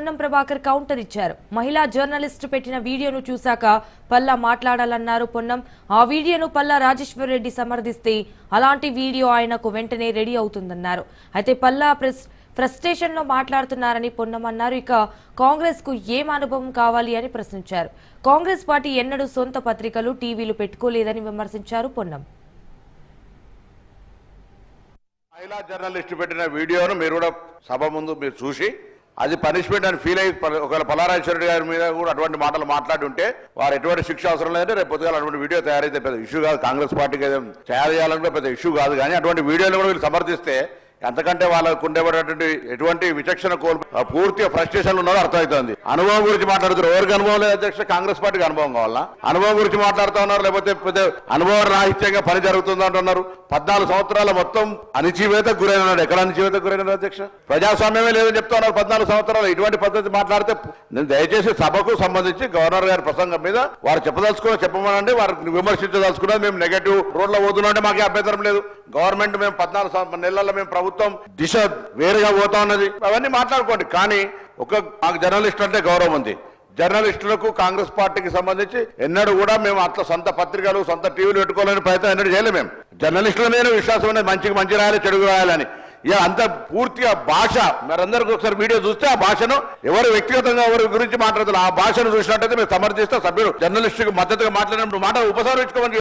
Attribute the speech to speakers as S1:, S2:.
S1: Ponnam Prabhakar counter ఇచ్చారు. మహిళా journalist పెట్టిన వీడియోను చూశాక పల్లా మాట్లాడాలన్నారు పొన్నం. ఆ వీడియోను పల్లా రాజేశ్వర్ రెడ్డి సమర్థిస్తే అలాంటి వీడియో ఆయనకు వెంటనే రెడీ అవుతుందన్నారు. అయితే పల్లా ఫ్రస్ట్రేషన్ లో మాట్లాడుతున్నారని పొన్నం అన్నారు. ఇక కాంగ్రెస్ కు ఏం అనుభవం కావాలి అని ప్రశ్నించారు. కాంగ్రెస్ పార్టీ ఎన్నడూ సొంత పత్రికలు టీవీలు పెట్టుకోలేదని విమర్శించారు పొన్నం.
S2: మహిళా జర్నలిస్ట్ పెట్టిన వీడియోను మీరు కూడా సభ ముందు మీరు చూసి అది పనిష్మెంట్ అని ఫీల్ అయ్యి ఒకవేళ పల్లారాజేశ్వర గారి మీద కూడా అటువంటి మాటలు మాట్లాడి ఉంటే వారు ఎటువంటి శిక్ష అవసరం లేదంటే రేపు పొద్దుగాల అటువంటి వీడియో తయారైతే పెద్ద ఇష్యూ కాదు. కాంగ్రెస్ పార్టీకి తయారు చేయాలంటే పెద్ద ఇష్యూ కాదు. కానీ అటువంటి వీడియోలు కూడా వీళ్ళు సమర్థిస్తే ఎంతకంటే వాళ్ళకు ఉండేటువంటి ఎటువంటి విచక్షణ పూర్తిగా ఫ్రస్ట్రేషన్ ఉన్నారో అర్థమవుతుంది. అనుభవం గురించి మాట్లాడుతున్నారు. ఎవరికి అనుభవం లేదు అధ్యక్ష? కాంగ్రెస్ పార్టీకి అనుభవం కావాలా? అనుభవం గురించి మాట్లాడుతూ ఉన్నారు. లేకపోతే అనుభవ రాహిత్యంగా పని జరుగుతుంది అంటున్నారు. 14 సంవత్సరాల మొత్తం అణిచివేతకు గురైనాడు. ఎక్కడ అణిచివేతకు గురైనాడు అధ్యక్ష? ప్రజాస్వామ్యమే లేదని చెప్తా ఉన్నారు. 14 సంవత్సరాలు ఇటువంటి పద్ధతి మాట్లాడితే నేను దయచేసి సభకు సంబంధించి గవర్నర్ గారి ప్రసంగం మీద వారు చెప్పమనండి. వారిని విమర్శించదలుచుకున్నది మేము నెగటివ్ రోడ్లో పోతున్నామంటే మాకే అభ్యంతరం లేదు. గవర్నమెంట్ మేము 14 నెలల్లో మేము ప్రభుత్వం దిశ వేరుగా పోతా ఉన్నది. అవన్నీ మాట్లాడుకోండి. కానీ మాకు జర్నలిస్ట్ అంటే గౌరవం ఉంది. జర్నలిస్టులకు కాంగ్రెస్ పార్టీకి సంబంధించి ఎన్నడూ కూడా మేము అట్లా సొంత పత్రికలు సొంత టీవీలు పెట్టుకోవాలని ప్రయత్నం ఎన్నడూ చేయలేము. మేము జర్నలిస్టుల మీద విశ్వాసం అనేది మంచి రాయాలి, చెడుగు రాయాలని. అంత పూర్తిగా భాష మరందరికీ ఒకసారి వీడియో చూస్తే ఆ భాషను ఎవరు వ్యక్తిగతంగా ఎవరి గురించి మాట్లాడుతున్నారు ఆ భాషను చూసినట్టయితే మేము సమర్థిస్తే సభ్యులు జర్నలిస్టుకు మద్దతుగా మాట్లాడినప్పుడు మాట ఉపసంహరించుకోమని